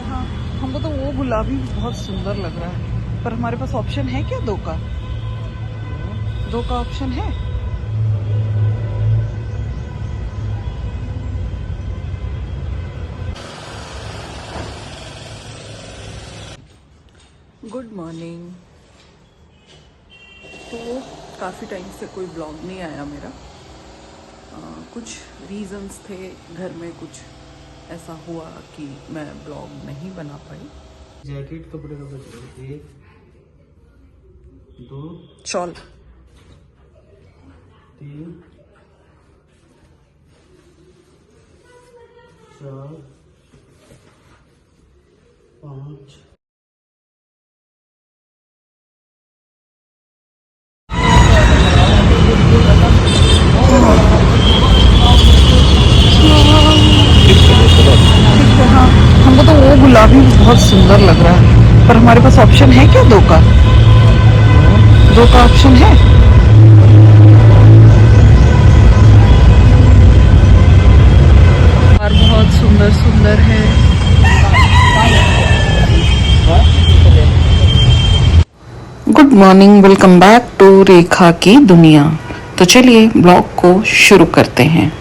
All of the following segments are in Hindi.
हाँ, हमको तो वो गुलाबी बहुत सुंदर लग रहा है, पर हमारे पास ऑप्शन है क्या? दो का ऑप्शन है? Good morning. तो काफ़ी टाइम से कोई ब्लॉग नहीं आया मेरा। कुछ रीजंस थे घर में, कुछ ऐसा हुआ कि मैं ब्लॉग नहीं बना पाई। जैकेट कपड़े का बच रहे, 1 2 शॉल 3 4 5 हाँ, हमको तो वो गुलाबी बहुत सुंदर लग रहा है, पर हमारे पास ऑप्शन है क्या? दो का ऑप्शन है? और बहुत सुंदर सुंदर है। Good morning, welcome back to Rekha की दुनिया। तो चलिए ब्लॉग को शुरू करते हैं।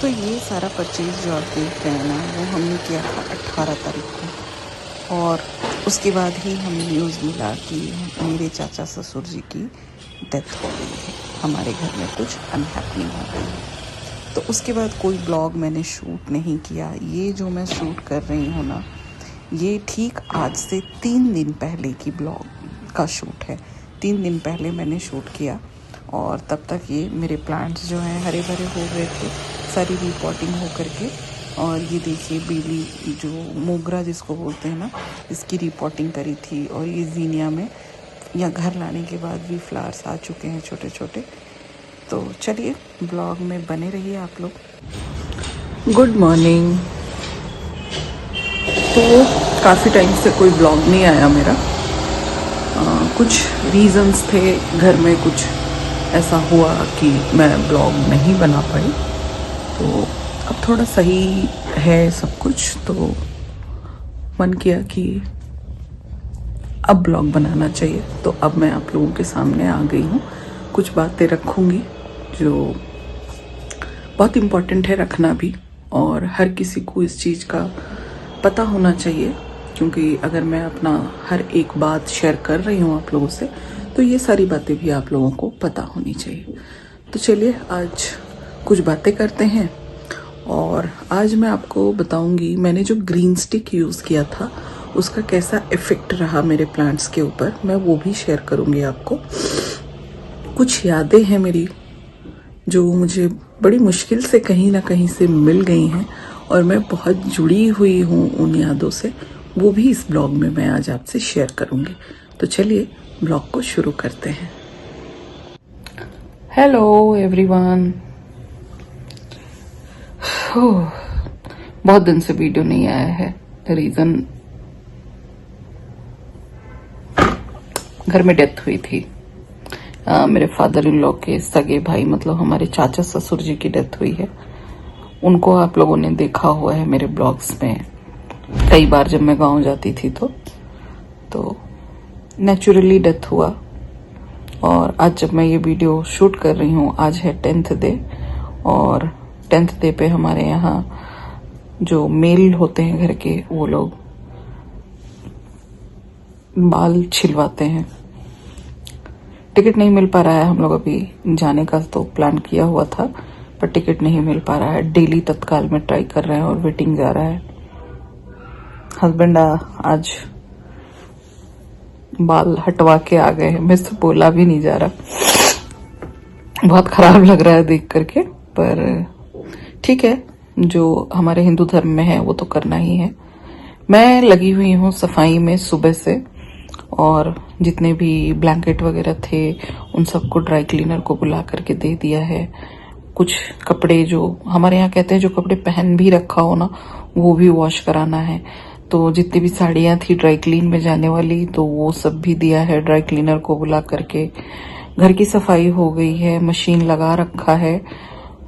तो ये सारा परचेज जो आप देख रहे हैं ना, वो हमने किया था 18 तारीख को, और उसके बाद ही हमें न्यूज़ मिला कि मेरे चाचा ससुर जी की डेथ हो गई है, हमारे घर में कुछ अनहैपनिंग हो गई है। तो उसके बाद कोई ब्लॉग मैंने शूट नहीं किया। ये जो मैं शूट कर रही हूँ ना, ये ठीक आज से 3 दिन पहले की ब्लॉग का शूट है। 3 दिन पहले मैंने शूट किया, और तब तक ये मेरे प्लांट्स जो हैं हरे भरे हो गए थे, सारी रिपोर्टिंग हो करके। और ये देखिए बेली, जो मोगरा जिसको बोलते हैं ना, इसकी रिपोर्टिंग करी थी। और ये जीनिया में या घर लाने के बाद भी फ्लावर्स आ चुके हैं छोटे छोटे। तो चलिए ब्लॉग में बने रहिए आप लोग। Good morning. तो काफ़ी टाइम से कोई ब्लॉग नहीं आया मेरा। कुछ रीजंस थे घर में, कुछ ऐसा हुआ कि मैं ब्लॉग नहीं बना पाई। तो अब थोड़ा सही है सब कुछ, तो मन किया कि अब ब्लॉग बनाना चाहिए। तो अब मैं आप लोगों के सामने आ गई हूँ। कुछ बातें रखूँगी जो बहुत इम्पोर्टेंट है रखना भी, और हर किसी को इस चीज़ का पता होना चाहिए, क्योंकि अगर मैं अपना हर एक बात शेयर कर रही हूँ आप लोगों से, तो ये सारी बातें भी आप लोगों को पता होनी चाहिए। तो चलिए आज कुछ बातें करते हैं। और आज मैं आपको बताऊंगी मैंने जो ग्रीन स्टिक यूज़ किया था उसका कैसा इफ़ेक्ट रहा मेरे प्लांट्स के ऊपर, मैं वो भी शेयर करूंगी आपको। कुछ यादें हैं मेरी जो मुझे बड़ी मुश्किल से कहीं ना कहीं से मिल गई हैं, और मैं बहुत जुड़ी हुई हूँ उन यादों से, वो भी इस ब्लॉग में मैं आज आपसे शेयर करूंगी। तो चलिए ब्लॉग को शुरू करते हैं। Hello everyone. बहुत दिन से वीडियो नहीं आया है। रीजन, घर में डेथ हुई थी। मेरे फादर इन लॉ के सगे भाई, मतलब हमारे चाचा ससुर जी की डेथ हुई है। उनको आप लोगों ने देखा हुआ है मेरे ब्लॉग्स में कई बार, जब मैं गांव जाती थी तो नेचुरली डेथ हुआ। और आज जब मैं ये वीडियो शूट कर रही हूँ, आज है 10th डे, और 10th डे पे हमारे यहाँ जो मेल होते हैं घर के, वो लोग बाल छिलवाते हैं। टिकट नहीं मिल पा रहा है, हम लोग अभी जाने का तो प्लान किया हुआ था, पर टिकट नहीं मिल पा रहा है। डेली तत्काल में ट्राई कर रहे हैं और वेटिंग जा रहा है। हस्बैंड आज बाल हटवा के आ गए हैं, मेरे से बोला भी नहीं जा रहा। बहुत खराब लग रहा है देख करके, पर ठीक है, जो हमारे हिंदू धर्म में है वो तो करना ही है। मैं लगी हुई हूँ सफाई में सुबह से, और जितने भी ब्लैंकेट वगैरह थे उन सबको ड्राई क्लीनर को बुला करके दे दिया है। कुछ कपड़े जो हमारे यहाँ कहते हैं, जो कपड़े पहन भी रखा हो ना, वो भी वॉश कराना है। तो जितनी भी साड़ियाँ थी ड्राई क्लीन में जाने वाली, तो वो सब भी दिया है ड्राई क्लीनर को बुला करके। घर की सफाई हो गई है, मशीन लगा रखा है,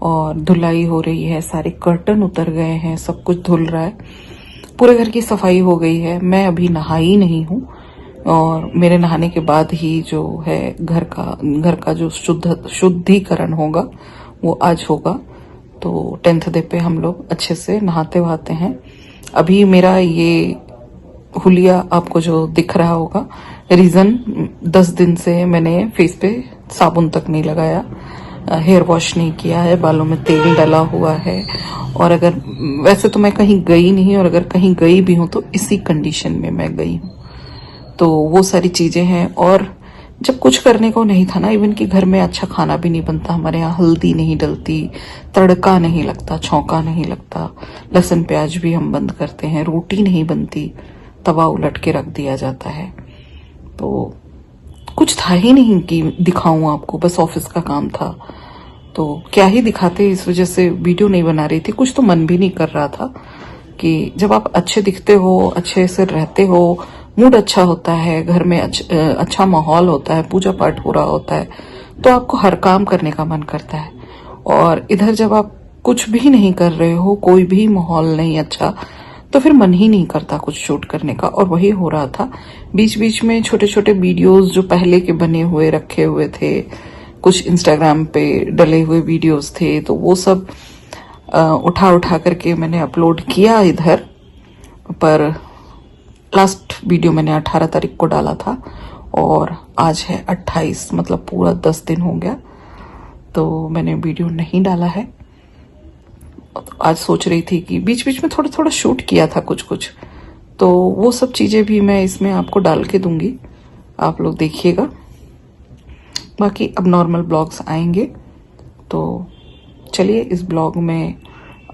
और धुलाई हो रही है, सारे कर्टन उतर गए हैं, सब कुछ धुल रहा है, पूरे घर की सफाई हो गई है। मैं अभी नहाई नहीं हूँ और मेरे नहाने के बाद ही जो है घर का जो शुद्धिकरण होगा वो आज होगा। तो 10th डे पे हम लोग अच्छे से नहाते वहाते हैं। अभी मेरा ये हुलिया आपको जो दिख रहा होगा, रीजन 10 दिन से मैंने फेस पे साबुन तक नहीं लगाया, हेयर वॉश नहीं किया है, बालों में तेल डला हुआ है। और अगर वैसे तो मैं कहीं गई नहीं, और अगर कहीं गई भी हूं तो इसी कंडीशन में मैं गई हूं। तो वो सारी चीजें हैं। और जब कुछ करने को नहीं था ना, इवन कि घर में अच्छा खाना भी नहीं बनता, हमारे यहाँ हल्दी नहीं डलती, तड़का नहीं लगता, छौंका नहीं लगता, लहसुन प्याज भी हम बंद करते हैं, रोटी नहीं बनती, तवा उलट के रख दिया जाता है। तो कुछ था ही नहीं कि दिखाऊं आपको, बस ऑफिस का काम था। तो क्या ही दिखाते, इस वजह से वीडियो नहीं बना रही थी। कुछ तो मन भी नहीं कर रहा था कि जब आप अच्छे दिखते हो, अच्छे से रहते हो, मूड अच्छा होता है, घर में अच्छा माहौल होता है, पूजा पाठ हो रहा होता है, तो आपको हर काम करने का मन करता है। और इधर जब आप कुछ भी नहीं कर रहे हो, कोई भी माहौल नहीं अच्छा, तो फिर मन ही नहीं करता कुछ शूट करने का। और वही हो रहा था। बीच बीच में छोटे छोटे वीडियोस जो पहले के बने हुए रखे हुए थे, कुछ इंस्टाग्राम पे डले हुए वीडियोस थे, तो वो सब उठा उठा करके मैंने अपलोड किया इधर। पर लास्ट वीडियो मैंने 18 तारीख को डाला था और आज है 28, मतलब पूरा 10 दिन हो गया, तो मैंने वीडियो नहीं डाला है। आज सोच रही थी कि बीच बीच में थोड़ा थोड़ा शूट किया था कुछ कुछ, तो वो सब चीजें भी मैं इसमें आपको डाल के दूंगी, आप लोग देखिएगा। बाकी अब नॉर्मल ब्लॉग्स आएंगे। तो चलिए, इस ब्लॉग में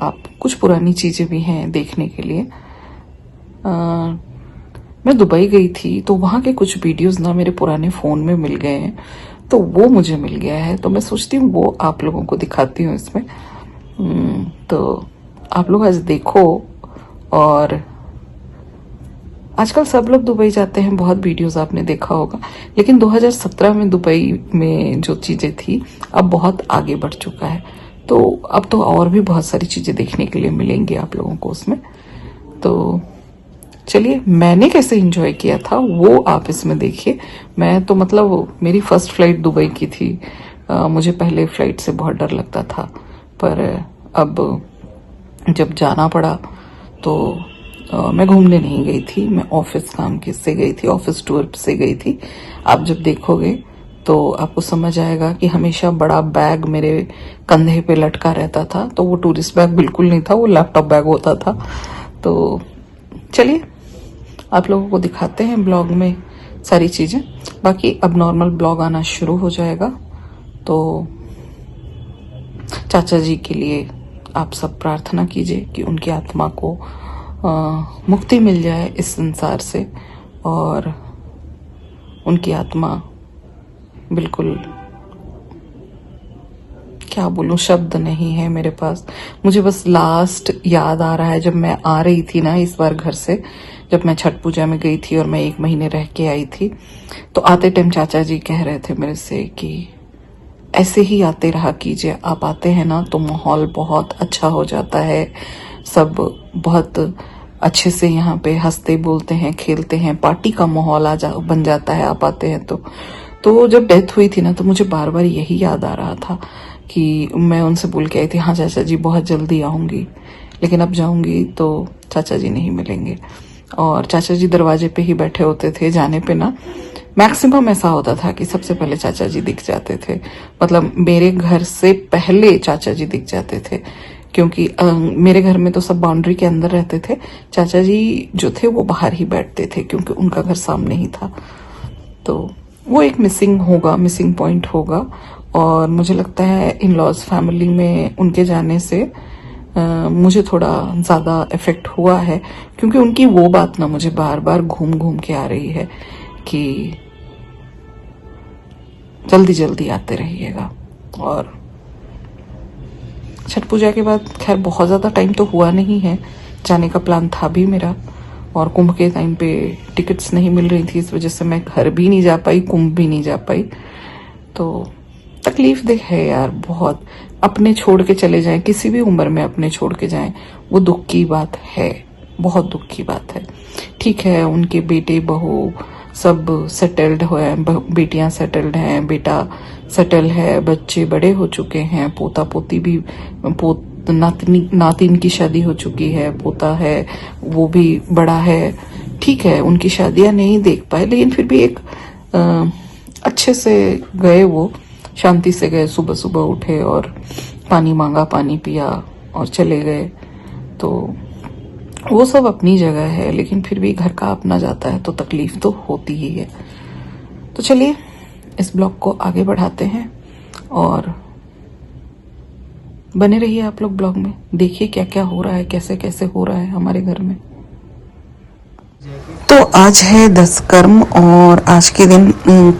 आप कुछ पुरानी चीजें भी हैं देखने के लिए। मैं दुबई गई थी तो वहां के कुछ वीडियोस ना मेरे पुराने फोन में मिल गए हैं, तो वो मुझे मिल गया है, तो मैं सोचती हूँ वो आप लोगों को दिखाती हूँ इसमें। तो आप लोग आज देखो। और आजकल सब लोग दुबई जाते हैं, बहुत वीडियोस आपने देखा होगा, लेकिन 2017 में दुबई में जो चीजें थी अब बहुत आगे बढ़ चुका है। तो अब तो और भी बहुत सारी चीजें देखने के लिए मिलेंगी आप लोगों को उसमें। तो चलिए, मैंने कैसे एंजॉय किया था वो आप इसमें देखिए। मैं तो मतलब मेरी फर्स्ट फ्लाइट दुबई की थी। मुझे पहले फ्लाइट से बहुत डर लगता था, पर अब जब जाना पड़ा तो मैं घूमने नहीं गई थी, मैं ऑफिस काम के से गई थी, ऑफिस टूर से गई थी। आप जब देखोगे तो आपको समझ आएगा कि हमेशा बड़ा बैग मेरे कंधे पे लटका रहता था, तो वो टूरिस्ट बैग बिल्कुल नहीं था, वो लैपटॉप बैग होता था। तो चलिए, आप लोगों को दिखाते हैं ब्लॉग में सारी चीजें। बाकी अब नॉर्मल ब्लॉग आना शुरू हो जाएगा। तो चाचा जी के लिए आप सब प्रार्थना कीजिए कि उनकी आत्मा को मुक्ति मिल जाए इस संसार से, और उनकी आत्मा बिल्कुल, क्या बोलूं, शब्द नहीं है मेरे पास। मुझे बस लास्ट याद आ रहा है, जब मैं आ रही थी ना इस बार घर से, जब मैं छठ पूजा में गई थी और मैं 1 महीने रह के आई थी, तो आते टाइम चाचा जी कह रहे थे मेरे से कि ऐसे ही आते रहा कीजिए, आप आते हैं ना तो माहौल बहुत अच्छा हो जाता है, सब बहुत अच्छे से यहाँ पे हंसते बोलते हैं, खेलते हैं, पार्टी का माहौल बन जाता है आप आते हैं तो जब डेथ हुई थी ना, तो मुझे बार बार यही याद आ रहा था कि मैं उनसे बोल के आई थी, हाँ चाचा जी बहुत जल्दी आऊंगी, लेकिन अब जाऊंगी तो चाचा जी नहीं मिलेंगे। और चाचा जी दरवाजे पे ही बैठे होते थे, जाने पे ना मैक्सिमम ऐसा होता था कि सबसे पहले चाचा जी दिख जाते थे, मतलब मेरे घर से पहले चाचा जी दिख जाते थे, क्योंकि मेरे घर में तो सब बाउंड्री के अंदर रहते थे, चाचा जी जो थे वो बाहर ही बैठते थे क्योंकि उनका घर सामने ही था। तो वो एक मिसिंग पॉइंट होगा। और मुझे लगता है इन लॉज फैमिली में उनके जाने से मुझे थोड़ा ज्यादा इफेक्ट हुआ है, क्योंकि उनकी वो बात ना मुझे बार बार घूम घूम के आ रही है कि जल्दी जल्दी आते रहिएगा। और छठ पूजा के बाद खैर बहुत ज्यादा टाइम तो हुआ नहीं है, जाने का प्लान था भी मेरा, और कुंभ के टाइम पे टिकट्स नहीं मिल रही थी, इस वजह से मैं घर भी नहीं जा पाई, कुंभ भी नहीं जा पाई। तो तकलीफ देह है यार बहुत। अपने छोड़ के चले जाएं, किसी भी उम्र में अपने छोड़ के जाएं, वो दुख की बात है, बहुत दुख की बात है। ठीक है, उनके बेटे बहू सब सेटल्ड हो, बेटियां सेटल्ड हैं, बेटा सेटल है, बच्चे बड़े हो चुके हैं, पोता पोती भी, नातिन की शादी हो चुकी है, पोता है वो भी बड़ा है। ठीक है, उनकी शादियां नहीं देख पाए, लेकिन फिर भी एक अच्छे से गए, वो शांति से गए, सुबह सुबह उठे और पानी मांगा, पानी पिया और चले गए। तो वो सब अपनी जगह है, लेकिन फिर भी घर का अपना जाता है तो तकलीफ तो होती ही है। तो चलिए इस ब्लॉग को आगे बढ़ाते हैं और बने रहिए आप लोग ब्लॉग में, देखिए क्या क्या हो रहा है, कैसे कैसे हो रहा है हमारे घर में। तो आज है 10 कर्म और आज के दिन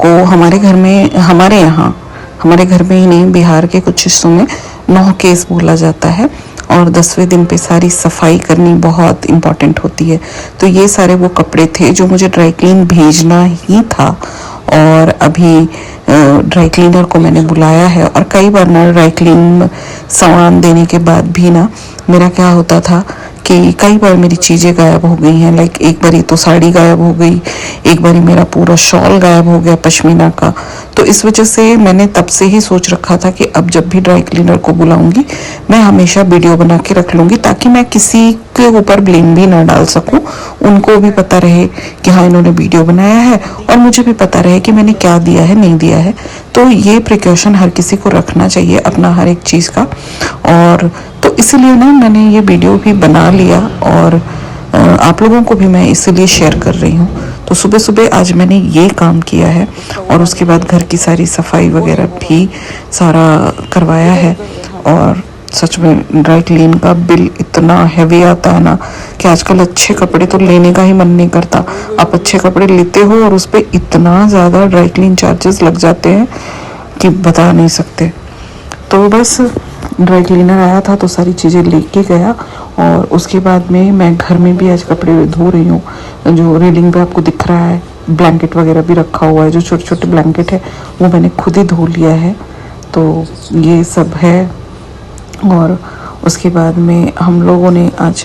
को हमारे घर में, हमारे घर में ही नहीं, बिहार के कुछ हिस्सों में 9 केस बोला जाता है और 10वें दिन पे सारी सफाई करनी बहुत इम्पॉर्टेंट होती है। तो ये सारे वो कपड़े थे जो मुझे ड्राई क्लीन भेजना ही था और अभी ड्राई क्लीनर को मैंने बुलाया है। और कई बार ना ड्राई क्लीन सामान देने के बाद भी ना मेरा क्या होता था कि कई बार मेरी चीज़ें गायब हो गई हैं। लाइक एक बारी तो साड़ी गायब हो गई, एक बारी मेरा पूरा शॉल गायब हो गया पश्मीना का। तो इस वजह से मैंने तब से ही सोच रखा था कि अब जब भी ड्राई क्लीनर को बुलाऊंगी मैं हमेशा वीडियो बना के रख लूँगी, ताकि मैं किसी के ऊपर ब्लेम भी ना डाल सकूं। उनको भी पता रहे कि हाँ इन्होंने वीडियो बनाया है और मुझे भी पता रहे कि मैंने क्या दिया है, नहीं दिया है। तो ये प्रिकॉशन हर किसी को रखना चाहिए अपना हर एक चीज़ का। और तो इसलिए ना मैंने ये वीडियो भी बना लिया और आप लोगों को भी मैं इसलिए शेयर कर रही हूँ। तो सुबह सुबह आज मैंने ये काम किया है और उसके बाद घर की सारी सफाई वगैरह भी सारा करवाया है। और सच में ड्राई क्लीन का बिल इतना हैवी आता है ना कि आजकल अच्छे कपड़े तो लेने का ही मन नहीं करता। आप अच्छे कपड़े लेते हो और उस पर इतना ज़्यादा ड्राई क्लीन चार्जेस लग जाते हैं कि बता नहीं सकते। तो बस ड्राई क्लीनर आया था तो सारी चीज़ें लेके गया और उसके बाद में मैं घर में भी आज कपड़े धो रही हूँ। जो रेलिंग पे आपको दिख रहा है ब्लैंकेट वगैरह भी रखा हुआ है, जो छोटे छोटे ब्लैंकेट है वो मैंने खुद ही धो लिया है। तो ये सब है। और उसके बाद में हम लोगों ने आज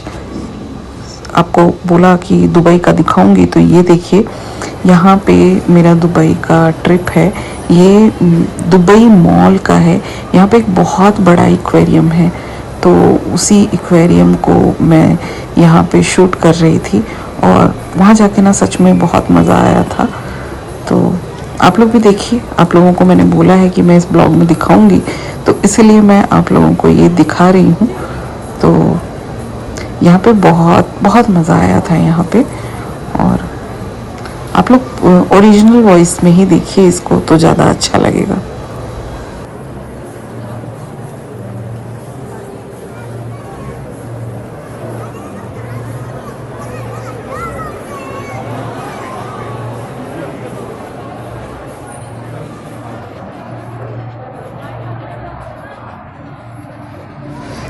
आपको बोला कि दुबई का दिखाऊंगी, तो ये देखिए यहाँ पे मेरा दुबई का ट्रिप है। ये दुबई मॉल का है। यहाँ पे एक बहुत बड़ा एक्वेरियम है, तो उसी एक्वेरियम को मैं यहाँ पे शूट कर रही थी और वहाँ जाके ना सच में बहुत मज़ा आया था। तो आप लोग भी देखिए, आप लोगों को मैंने बोला है कि मैं इस ब्लॉग में दिखाऊंगी, तो इसलिए मैं आप लोगों को ये दिखा रही हूँ। तो यहाँ पे बहुत बहुत मज़ा आया था यहाँ पे। और आप लोग ओरिजिनल वॉइस में ही देखिए इसको तो ज़्यादा अच्छा लगेगा।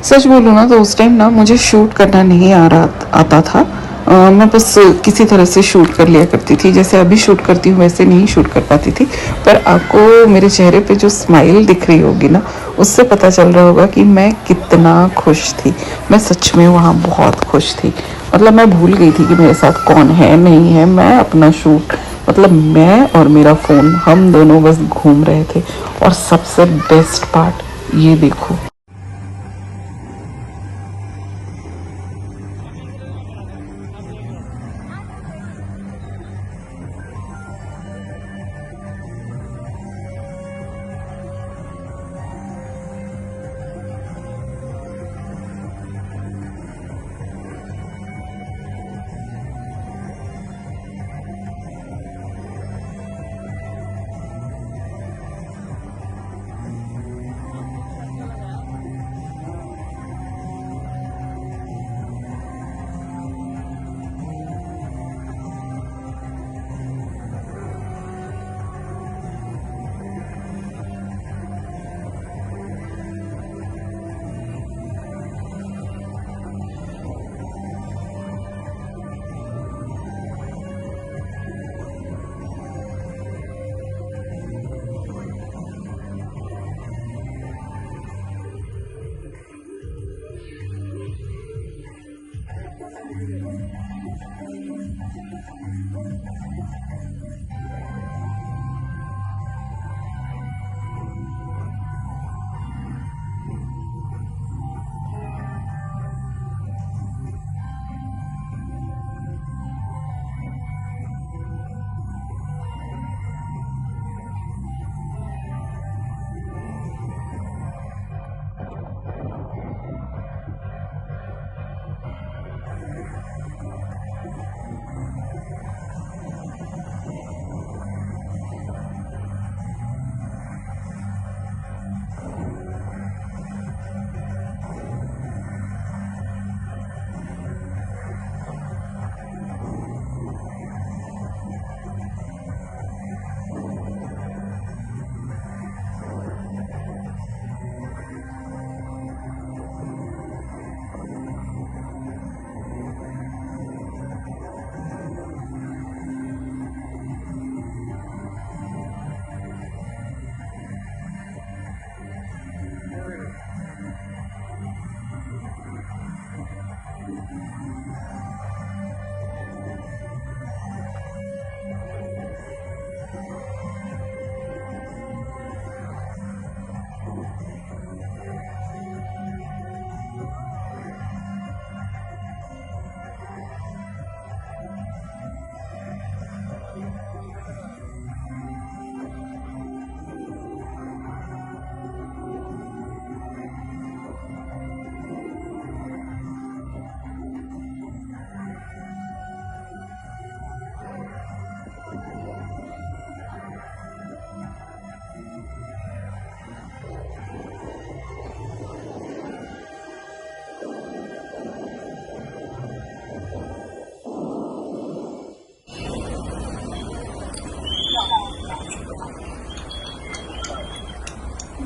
सच बोलूँ ना तो उस टाइम ना मुझे शूट करना नहीं आता था। मैं बस किसी तरह से शूट कर लिया करती थी, जैसे अभी शूट करती हूँ वैसे नहीं शूट कर पाती थी। पर आपको मेरे चेहरे पे जो स्माइल दिख रही होगी ना, उससे पता चल रहा होगा कि मैं कितना खुश थी। मैं सच में वहाँ बहुत खुश थी। मतलब मैं भूल गई थी कि मेरे साथ कौन है नहीं है। मैं अपना शूट, मतलब मैं और मेरा फ़ोन, हम दोनों बस घूम रहे थे। और सबसे बेस्ट पार्ट ये देखो,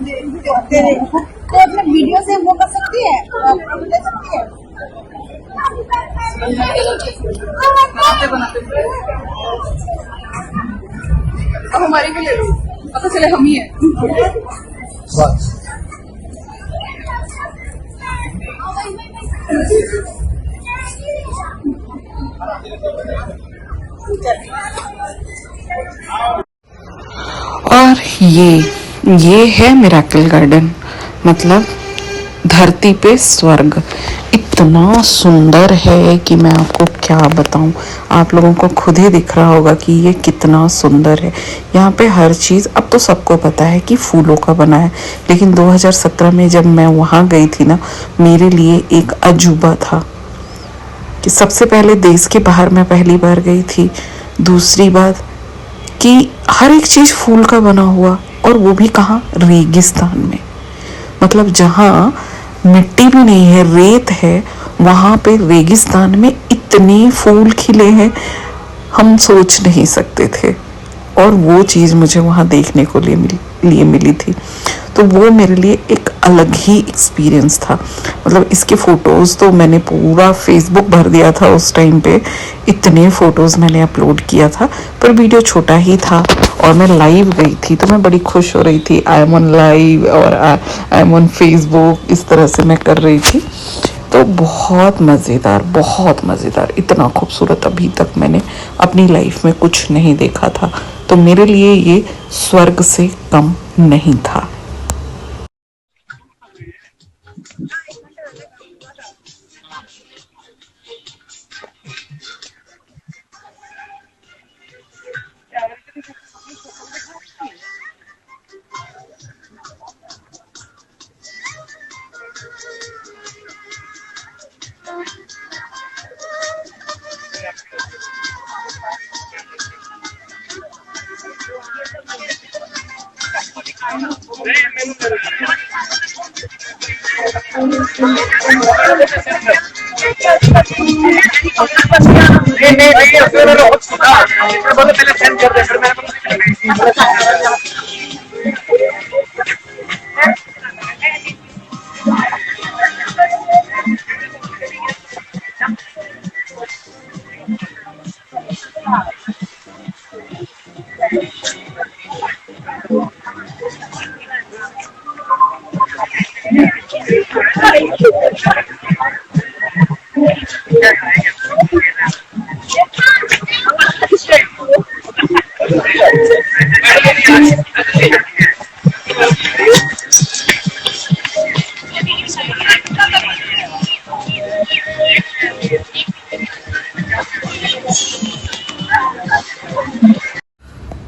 तो अपने वीडियो से वो कर सकती है, ले सकती है। अब हमारी भी ले लो, पता चले हम ही हैं। और ये है मिरेकल गार्डन, मतलब धरती पे स्वर्ग। इतना सुंदर है कि मैं आपको क्या बताऊं। आप लोगों को खुद ही दिख रहा होगा कि ये कितना सुंदर है। यहाँ पे हर चीज़, अब तो सबको पता है कि फूलों का बना है, लेकिन 2017 में जब मैं वहाँ गई थी ना, मेरे लिए एक अजूबा था कि सबसे पहले देश के बाहर मैं पहली बार गई थी। दूसरी बात कि हर एक चीज़ फूल का बना हुआ, और वो भी कहाँ, रेगिस्तान में। मतलब जहाँ मिट्टी भी नहीं है, रेत है, वहाँ पे रेगिस्तान में इतने फूल खिले हैं, हम सोच नहीं सकते थे। और वो चीज़ मुझे वहाँ देखने को लिए मिली थी, तो वो मेरे लिए एक अलग ही एक्सपीरियंस था। मतलब इसके फ़ोटोज़ तो मैंने पूरा फेसबुक भर दिया था उस टाइम पे, इतने फ़ोटोज़ मैंने अपलोड किया था, पर वीडियो छोटा ही था। और मैं लाइव गई थी तो मैं बड़ी खुश हो रही थी, आई एम ऑन लाइव और आई एम ऑन फेसबुक, इस तरह से मैं कर रही थी। तो बहुत मज़ेदार, इतना खूबसूरत अभी तक मैंने अपनी लाइफ में कुछ नहीं देखा था। तो मेरे लिए ये स्वर्ग से कम नहीं था।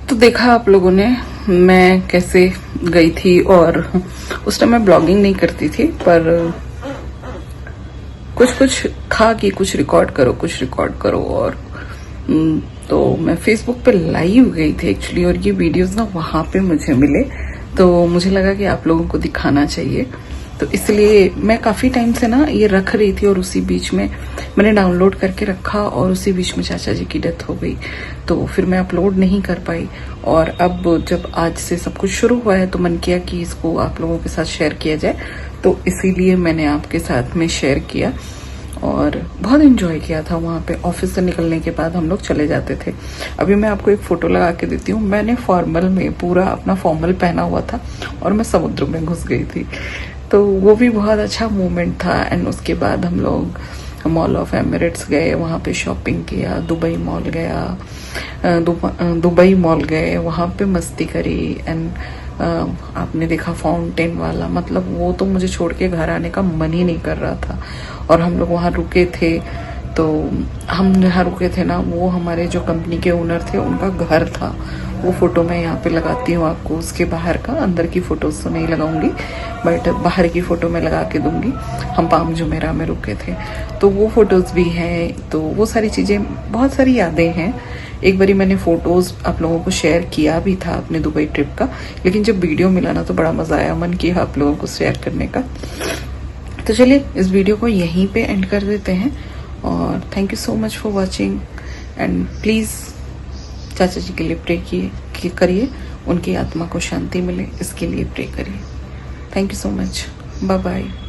तो देखा आप लोगों ने मैं कैसे गई थी, और उस टाइम मैं ब्लॉगिंग नहीं करती थी, पर कुछ था कि कुछ रिकॉर्ड करो। और तो मैं फेसबुक पे लाइव गई थी एक्चुअली, और ये वीडियोस ना वहाँ पे मुझे मिले, तो मुझे लगा कि आप लोगों को दिखाना चाहिए। तो इसलिए मैं काफ़ी टाइम से ना ये रख रही थी, और उसी बीच में मैंने डाउनलोड करके रखा, और उसी बीच में चाचा जी की डेथ हो गई, तो फिर मैं अपलोड नहीं कर पाई। और अब जब आज से सब कुछ शुरू हुआ है तो मन किया कि इसको आप लोगों के साथ शेयर किया जाए, तो इसीलिए मैंने आपके साथ में शेयर किया। और बहुत एंजॉय किया था वहाँ पे। ऑफिस से निकलने के बाद हम लोग चले जाते थे। अभी मैं आपको एक फ़ोटो लगा के देती हूँ। मैंने फॉर्मल में पूरा अपना फॉर्मल पहना हुआ था और मैं समुद्र में घुस गई थी, तो वो भी बहुत अच्छा मोमेंट था। एंड उसके बाद हम लोग मॉल ऑफ एमिरेट्स गए, वहाँ पे शॉपिंग किया, दुबई मॉल गए, वहाँ पे मस्ती करी। एंड आपने देखा फाउंटेन वाला, मतलब वो तो मुझे छोड़ के घर आने का मन ही नहीं कर रहा था। और हम लोग वहाँ रुके थे, तो हम जहाँ रुके थे ना, वो हमारे जो कंपनी के ओनर थे उनका घर था। वो फ़ोटो मैं यहाँ पे लगाती हूँ आपको, उसके बाहर का। अंदर की फ़ोटोज़ तो नहीं लगाऊंगी, बट बाहर की फ़ोटो मैं लगा के दूंगी। हम पाम जुमेरा में रुके थे, तो वो फ़ोटोज़ भी हैं। तो वो सारी चीज़ें, बहुत सारी यादें हैं। एक बारी मैंने फ़ोटोज़ आप लोगों को शेयर किया भी था अपने दुबई ट्रिप का, लेकिन जब वीडियो मिला ना तो बड़ा मज़ा आया, मन किया आप लोगों को शेयर करने का। तो चलिए इस वीडियो को यहीं पे एंड कर देते हैं, और thank you so much for watching. And please चाचा जी के लिए प्रे करिए, उनकी आत्मा को शांति मिले, इसके लिए प्रे करिए। Thank you so much, bye bye.